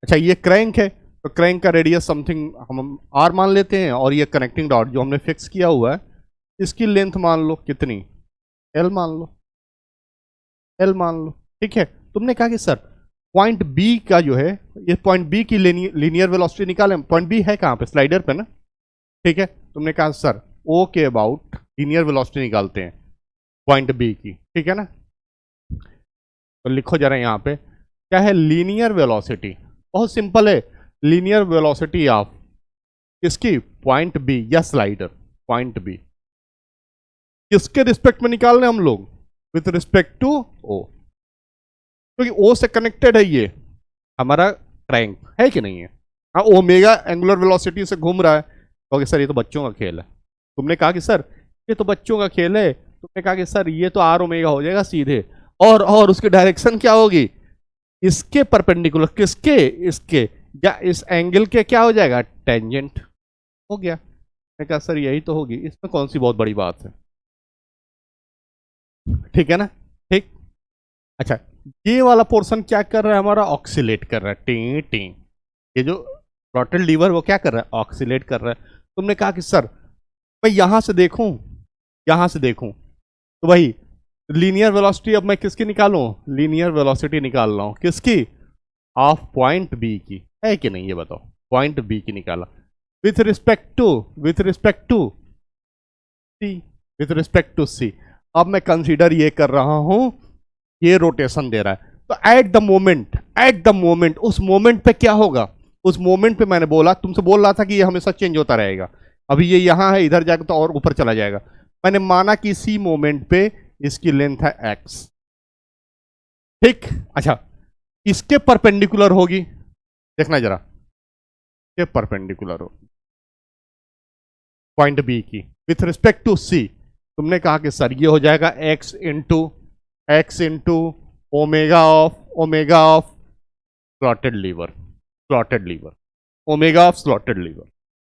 अच्छा ये क्रैंक है, तो क्रैंक का रेडियस समथिंग हम आर मान लेते हैं, और ये कनेक्टिंग डॉट जो हमने फिक्स किया हुआ है, इसकी लेंथ मान लो कितनी, एल मान लो, एल मान लो। ठीक है, तुमने कहा कि सर पॉइंट बी का जो है, ये पॉइंट बी की लीनियर वेलोसिटी निकालें। पॉइंट बी है कहाँ पे, स्लाइडर पे ना। ठीक है, तुमने कहा सर ओ के अबाउट लीनियर वेलोसिटी निकालते हैं पॉइंट बी की। ठीक है ना? तो लिखो जरा यहाँ पे क्या है, लीनियर वेलोसिटी, बहुत सिंपल है, लीनियर वेलोसिटी ऑफ किसकी, पॉइंट बी या स्लाइडर, पॉइंट बी किसके रिस्पेक्ट में निकाल रहे हैं हम लोग, विथ रिस्पेक्ट टू ओ, क्योंकि ओ से कनेक्टेड है ये हमारा क्रैंक, है कि नहीं है? हाँ, ओमेगा एंगुलर वेलोसिटी से घूम रहा है, तो सर ये तो बच्चों का खेल है। तुमने कहा कि सर ये तो बच्चों का खेल है, तुमने कहा कि सर ये तो आर ओमेगा हो जाएगा सीधे, और उसकी डायरेक्शन क्या होगी, इसके परपेंडिकुलर, किसके, इसके, या इस एंगल के क्या हो जाएगा, टेंजेंट हो गया। मैंने कहा सर यही तो होगी, इसमें कौन सी बहुत बड़ी बात है? ठीक है ना? ठीक, अच्छा ये वाला पोर्शन क्या कर रहा है हमारा, ऑक्सीलेट कर रहा है, टी टी, ये जो थ्रॉटल लीवर वो क्या कर रहा है, ऑक्सीलेट कर रहा है। तुमने कहा कि सर मैं यहां से देखूं, यहां से देखूं, तो भाई लीनियर वेलोसिटी अब मैं किसकी निकालूं, लीनियर वेलोसिटी निकाल रहा हूं किसकी, ऑफ पॉइंट बी की, है कि नहीं? ये बताओ, पॉइंट बी की निकाला with respect to, with respect to C, with respect to C. अब मैं कंसीडर ये कर रहा हूं, ये रोटेशन दे रहा है, तो at the moment, at the moment, उस मोमेंट पे क्या होगा, उस मोमेंट पे मैंने बोला, तुमसे बोल रहा था कि ये हमेशा चेंज होता रहेगा, अभी ये यहां है, इधर जाकर तो और ऊपर चला जाएगा। मैंने माना कि इसी मोमेंट पे इसकी लेंथ है एक्स। ठीक, अच्छा इसके परपेंडिकुलर होगी, देखना जरा, ये परपेंडिकुलर हो पॉइंट बी की विथ रिस्पेक्ट टू सी। तुमने कहा कि सर ये हो जाएगा X into omega of slotted lever, slotted lever, omega of slotted lever,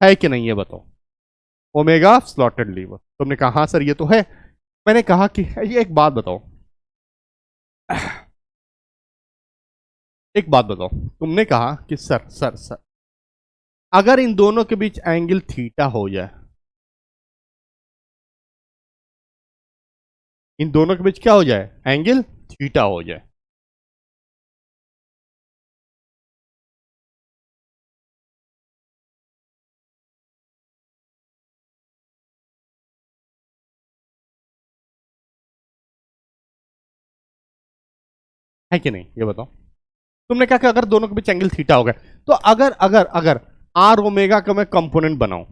है कि नहीं? ये बताओ, ओमेगा ऑफ स्लॉटेड लीवर। तुमने कहा हाँ सर ये तो है। मैंने कहा कि ये एक बात बताओ, एक बात बताओ, तुमने कहा कि सर सर सर अगर इन दोनों के बीच एंगल थीटा हो जाए, इन दोनों के बीच क्या हो जाए, एंगल थीटा हो जाए, है कि नहीं? ये बताओ, तुमने कहा कि अगर दोनों के बीच एंगल थीटा हो गया, तो अगर अगर अगर आर ओमेगा का मैं कंपोनेंट बनाऊं,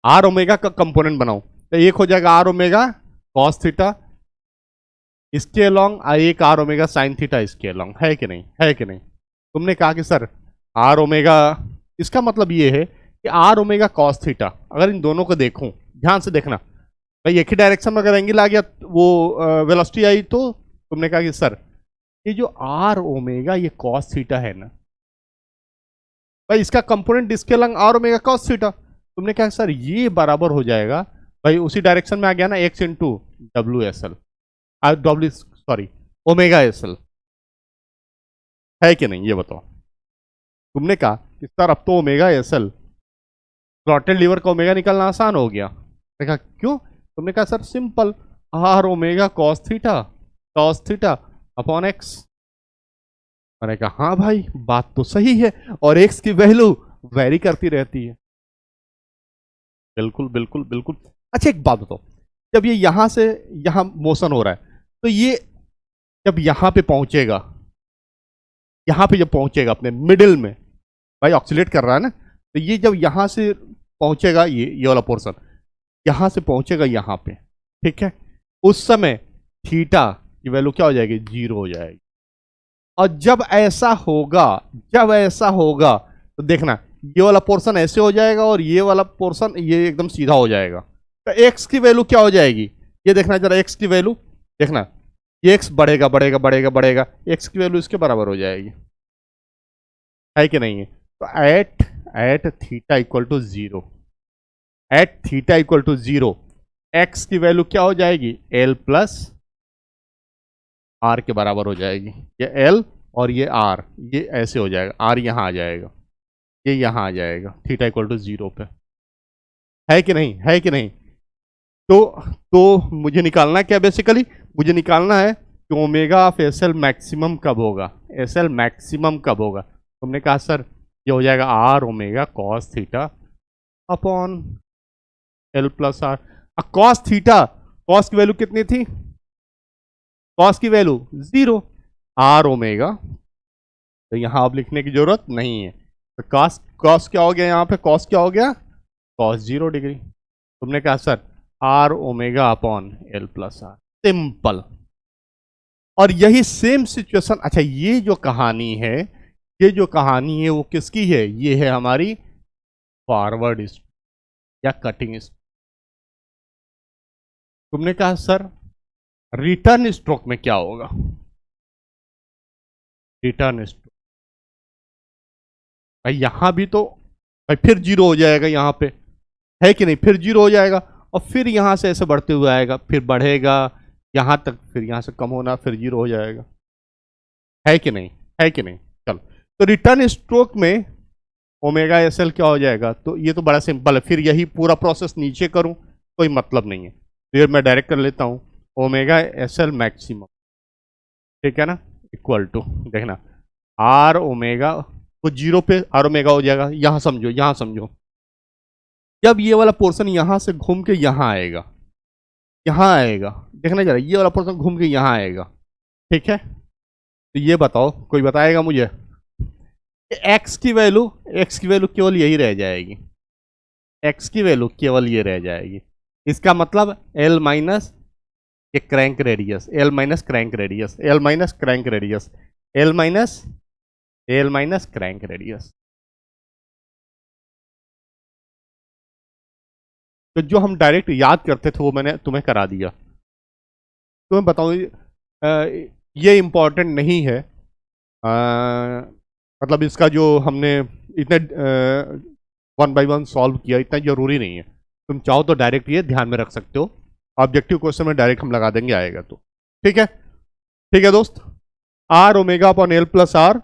आर ओमेगा का कंपोनेंट बनाऊं, तो एक हो जाएगा आर ओमेगा कॉस थीटा, इसके अलोंग एक आर ओमेगा साइन थीटा इसके अलोंग, है कि नहीं, है कि नहीं। तुमने कहा कि सर आर ओमेगा, इसका मतलब ये है कि आर ओमेगा कॉस थीटा, अगर इन दोनों को देखूं, ध्यान से देखना भाई, एक ही डायरेक्शन में अगर एंगल आ गया, वो वेलोसिटी आई, तो तुमने कहा कि सर ये जो आर ओमेगा ये कॉस थीटा है ना भाई, इसका कंपोनेंट इसके along are omega cos theta, तुमने कहा सर ये बराबर हो जाएगा भाई, उसी डायरेक्शन में आ गया ना, x into W S L, W sorry omega S L, है कि नहीं, ये बताओ। तुमने कहा कि सर अब तो omega S L, slotted lever का ओमेगा निकालना आसान हो गया। मैंने कहा क्यों, तुमने कहा sir simple, R omega cos theta upon X. मैंने कहा हाँ भाई बात तो सही है, और एक्स की वैल्यू वेरी करती रहती है। बिल्कुल बिल्कुल बिल्कुल। अच्छा एक बात बताओ, जब ये यहां से यहां मोशन हो रहा है, तो ये जब यहां पे पहुंचेगा, यहां पे जब पहुंचेगा अपने मिडिल में, भाई ऑक्सीलेट कर रहा है ना, तो ये जब यहां से पहुंचेगा, ये वाला पोर्शन यहां से पहुंचेगा यहां पे, ठीक है, उस समय थीटा की वैल्यू क्या हो जाएगी, 0 हो जाएगी। और जब ऐसा होगा, जब ऐसा होगा तो देखना ये वाला पोर्शन ऐसे हो जाएगा और ये वाला पोर्शन ये एकदम सीधा हो जाएगा, तो एक्स की वैल्यू क्या हो जाएगी, ये देखना जरा, एक्स की वैल्यू देखना, ये एक्स बढ़ेगा बढ़ेगा बढ़ेगा बढ़ेगा, एक्स की वैल्यू इसके बराबर हो जाएगी, है कि नहीं है। तो at theta equal to 0, at theta equal to 0 x की वैल्यू क्या हो जाएगी, एल प्लस आर के बराबर हो जाएगी। ये एल और ये आर, ये ऐसे हो जाएगा, आर यहाँ आ जाएगा, ये यहाँ आ जाएगा, थीटा इक्वल टू 0 पे, है कि नहीं, है कि नहीं। तो मुझे निकालना क्या, बेसिकली मुझे निकालना है कि omega of S L maximum कब होगा, एस एल मैक्सिमम कब होगा। तुमने कहा सर ये हो जाएगा R omega cos theta upon L plus R. Cos theta, cos की वैल्यू कितनी थी, कॉस की वैल्यू 0, आर ओमेगा, तो यहां अब लिखने की जरूरत नहीं है, तो कॉस कॉस क्या हो गया, यहाँ पे कॉस क्या हो गया, कॉस 0 डिग्री। तुमने कहा sir R omega upon L plus R, simple. और यही सेम सिचुएशन, अच्छा ये जो कहानी है, ये जो कहानी है वो किसकी है, ये है हमारी फॉरवर्ड या कटिंग। तुमने कहा सर रिटर्न स्ट्रोक में क्या होगा, रिटर्न स्ट्रोक भाई यहां भी तो भाई फिर 0 हो जाएगा यहां पे, है कि नहीं, फिर 0 हो जाएगा, और फिर यहां से ऐसे बढ़ते हुए आएगा, फिर बढ़ेगा यहां तक, फिर यहां से कम होना, फिर 0 हो जाएगा, है कि नहीं, है कि नहीं। चलो तो रिटर्न स्ट्रोक में ओमेगा एस एल क्या हो जाएगा, तो ये तो बड़ा सिंपल है, फिर यही पूरा प्रोसेस नीचे करूं कोई मतलब नहीं है, फिर मैं डायरेक्ट कर लेता हूं, ओमेगा एस एल मैक्सिमम, ठीक है ना, इक्वल टू देखना आर ओमेगा, तो 0 पे आर ओमेगा हो जाएगा, यहां समझो, यहां समझो, जब ये वाला पोर्शन यहां से घूम के यहां आएगा, यहां आएगा, देखना जरा, ये वाला पोर्शन घूम के यहां आएगा, ठीक है, तो ये बताओ, कोई बताएगा मुझे, एक्स की वैल्यू, एक्स की वैल्यू केवल यही रह जाएगी, एक्स की वैल्यू केवल ये रह जाएगी, इसका मतलब एल माइनस ये crank radius, L minus crank radius, L minus crank radius, L minus crank radius. तो जो हम डायरेक्ट याद करते थे वो मैंने तुम्हें करा दिया। तो मैं बताऊँ, ये इम्पोर्टेंट नहीं है, मतलब इसका जो हमने इतने 1 बाय 1 सॉल्व किया, इतना जरूरी नहीं है, तुम चाहो तो डायरेक्ट ये ध्यान में रख सकते हो, ऑब्जेक्टिव क्वेश्चन में डायरेक्ट हम लगा देंगे, आएगा तो ठीक है, ठीक है दोस्त। R omega upon L plus R,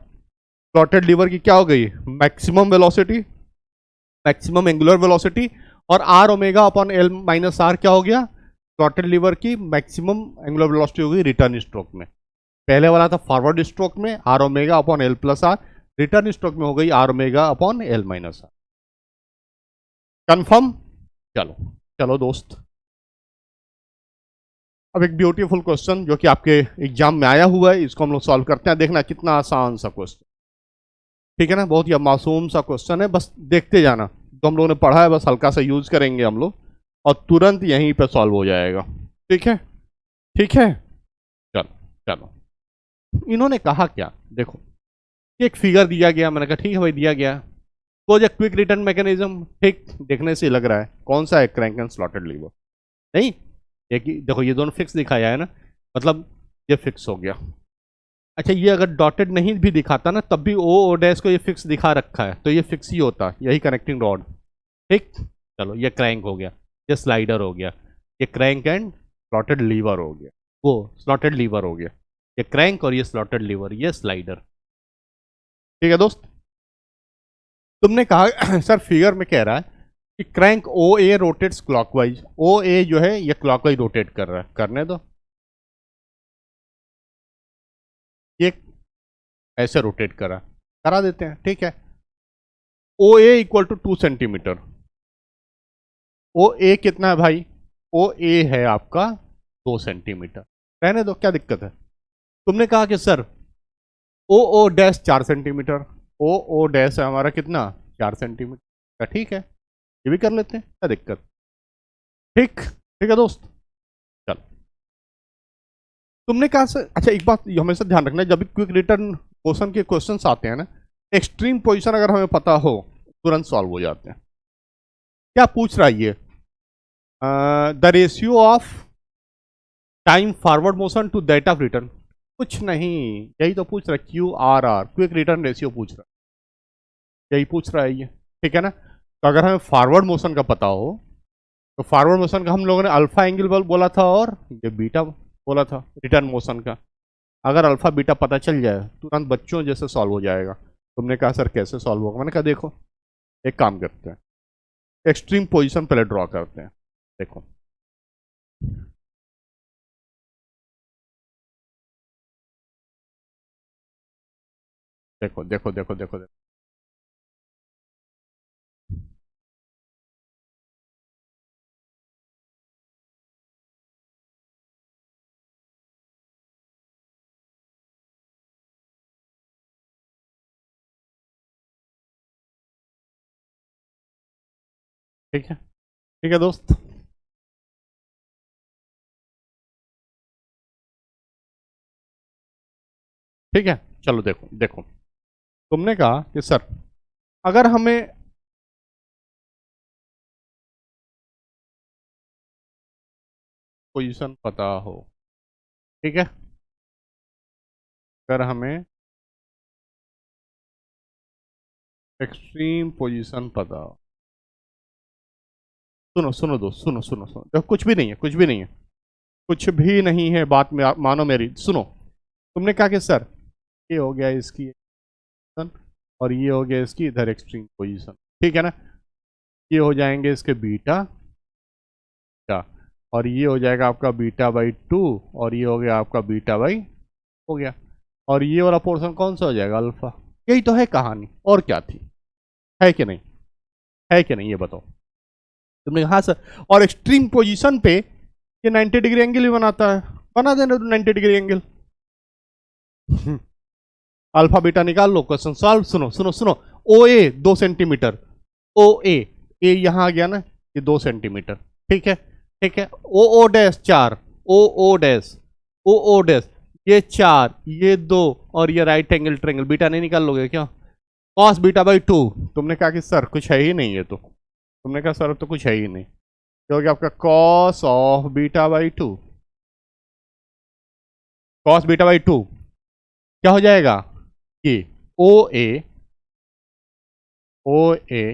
plotted lever की क्या हो गई, maximum velocity, maximum angular velocity, और R omega upon L minus R क्या हो गया, प्लॉटेड लीवर की मैक्सिमम एंगुलर वेलोसिटी हो गई रिटर्न स्ट्रोक में। पहले वाला था फॉरवर्ड स्ट्रोक में R omega upon L plus R, return stroke में हो गई R omega upon L minus R. Confirm, चलो चलो दोस्त, अब एक ब्यूटीफुल क्वेश्चन जो कि आपके एग्जाम में आया हुआ है, इसको हम लोग सॉल्व करते हैं, देखना कितना आसान सा क्वेश्चन, ठीक है ना, बहुत ही मासूम सा क्वेश्चन है, बस देखते जाना, तो हम लोगों ने पढ़ा है बस हल्का सा यूज करेंगे हम लोग, और तुरंत यहीं पे सॉल्व हो जाएगा, ठीक है, ठीक है, चलो। चलो, इन्होंने कहा क्या, देखो एक फिगर दिया गया, मैंने कहा ठीक है भाई दिया गया, तो जो क्विक रिटर्न मैकेनिज्म, ठीक देखने से लग रहा है कौन सा है, क्रैंक एंड स्लॉटेड लीवर, नहीं एक ही देखो ये दोनों फिक्स दिखाया है ना, मतलब ये फिक्स हो गया। अच्छा ये अगर डॉटेड नहीं भी दिखाता ना तब भी ओ डैश को ये फिक्स दिखा रखा है तो ये फिक्स ही होता, यही कनेक्टिंग रॉड, ठीक। चलो ये क्रैंक हो गया, ये स्लाइडर हो गया, ये क्रैंक एंड स्लॉटेड लीवर हो गया, वो स्लॉटेड लीवर हो गया, ये क्रैंक और ये स्लॉटेड लीवर, ये स्लाइडर, ठीक है दोस्त। तुमने कहा सर फिगर में कह रहा है कि क्रैंक ओ ए रोटेट्स क्लॉकवाइज, ओ ए जो है ये क्लॉकवाइज रोटेट कर रहा है, करने दो, ये ऐसे रोटेट करा देते हैं, ठीक है। ओ ए इक्वल टू 2 सेंटीमीटर, ओ ए कितना है भाई, ओ ए है आपका 2 सेंटीमीटर, रहने दो क्या दिक्कत है। तुमने कहा कि सर ओ ओ डैश 4 सेंटीमीटर, ओ ओ डैश है हमारा कितना 4 सेंटीमीटर, ठीक है ये भी कर लेते हैं क्या दिक्कत, ठीक ठीक है दोस्त। चलो तुमने कहा सर, अच्छा एक बात हमेशा ध्यान रखना है जब भी क्विक रिटर्न क्वेश्चन के क्वेश्चंस आते हैं ना, एक्सट्रीम पोजीशन अगर हमें पता हो तुरंत सॉल्व हो जाते हैं। क्या पूछ रहा है ये, the ratio of time forward motion to that of return, कुछ नहीं, यही तो पूछ रहा है, Q R R quick return ratio पूछ रहा है, यही पूछ रहा है ये, ठीक है ना। तो अगर हमें फॉरवर्ड मोशन का पता हो तो फॉरवर्ड मोशन का हम लोगों ने अल्फा एंगल बोला था और ये बीटा बोला था रिटर्न मोशन का, अगर अल्फा बीटा पता चल जाए तुरंत बच्चों जैसे सॉल्व हो जाएगा। तुमने कहा सर कैसे सॉल्व होगा, मैंने कहा देखो एक काम करते हैं, एक्सट्रीम पोजीशन पहले ड्रॉ करते हैं, देखो देखो देखो देखो देखो, देखो। ठीक है दोस्त, ठीक है। चलो देखो देखो, तुमने कहा कि सर अगर हमें पोजीशन पता हो, ठीक है, अगर हमें एक्सट्रीम पोजीशन पता हो, सुनो सुनो दोस्त, सुनो सुनो सुनो, देखो कुछ भी नहीं है, कुछ भी नहीं है, कुछ भी नहीं है, बात में मानो मेरी, सुनो। तुमने कहा कि सर ये हो गया इसकी पोजीशन और ये हो गया इसकी इधर एक्सट्रीम पोजीशन, ठीक है ना, ये हो जाएंगे इसके बीटा क्या, और ये हो जाएगा आपका बीटा बाई 2 और ये हो गया आपका बीटा बाई, हो गया, और ये वाला पोर्शन कौन सा हो जाएगा अल्फा, यही तो है कहानी, और क्या थी, है कि नहीं, है कि नहीं ये बताओ। तुमने कहा हाँ सर, और एक्सट्रीम पोजीशन पे ये 90 डिग्री एंगल भी बनाता है, बना देना तो 90 डिग्री एंगल। अल्फा बीटा निकाल लो, क्वेश्चन सॉल्व। सुनो सुनो सुनो, ओ ए 2 सेंटीमीटर, ओ ए यहां आ गया ना, ये 2 सेंटीमीटर, ठीक है, ठीक है। ओ ओ डैश 4, ओ ओ डैश, ओ ओ डैश, ये 4 ये 2 और ये राइट एंगल ट्रेंगल, बीटा नहीं निकाल लोगे क्या, कॉस बीटा बाई 2। तुमने कहा कि सर कुछ है ही नहीं है, तो तुमने कहा सर तो कुछ है ही नहीं, ये हो गया आपका cos of beta by 2, cos beta by 2 क्या हो जाएगा कि ओ ए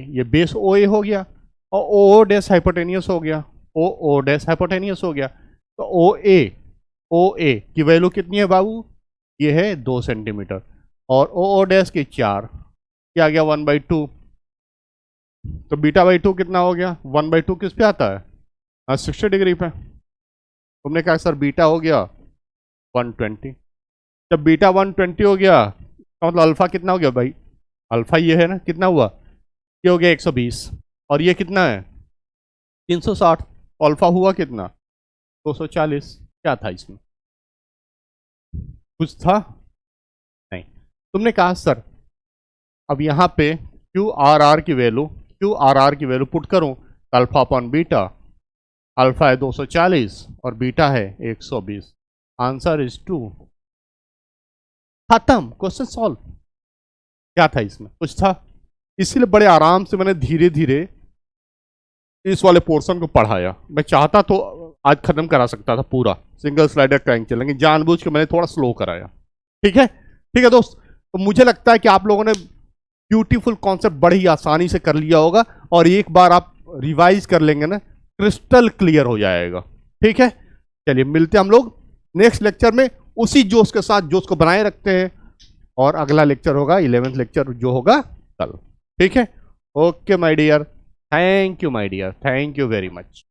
ये बेस ओ ए हो गया और ओ डैश हाइपोटेनियस हो गया, ओ डैश हाइपोटेनियस हो गया, तो ओ ए की वैल्यू कितनी है बाबू, ये है 2 सेंटीमीटर और ओ डैश की 4, क्या आ गया 1/2, तो बीटा बाई 2 कितना हो गया 1/2, किस पे आता है 60 डिग्री पे। तुमने कहा सर बीटा हो गया 120, जब बीटा 120 हो गया तो मतलब अल्फा कितना हो गया भाई, अल्फा ये है ना कितना हुआ, ये हो गया 120 और ये कितना है 360, अल्फा हुआ कितना 240, क्या था इसमें, कुछ था नहीं। तुमने कहा सर अब यहाँ पे क्यू आर आर की वैल्यू पुट करूँ, अल्फा अपॉन बीटा, अल्फा है 240 और बीटा है 120, आंसर इज 2, खत्म, क्वेश्चन सॉल्व। क्या था इसमें, कुछ था? इसीलिए बड़े आराम से मैंने धीरे धीरे इस वाले पोर्शन को पढ़ाया। मैं चाहता तो आज खत्म करा सकता था पूरा, सिंगल स्लाइडर क्रैंक चलेंगे, जानबूझ के मैंने थोड़ा स्लो कराया। ठीक है, ठीक है दोस्त। तो मुझे लगता है कि आप लोगों ने ब्यूटीफुल कॉन्सेप्ट बड़ी ही आसानी से कर लिया होगा, और एक बार आप रिवाइज कर लेंगे ना, क्रिस्टल क्लियर हो जाएगा। ठीक है, चलिए मिलते हैं हम लोग नेक्स्ट लेक्चर में उसी जोश के साथ, जोश को बनाए रखते हैं। और अगला लेक्चर होगा 11th लेक्चर जो होगा कल। ठीक है, okay my dear, thank you my dear, thank you very much.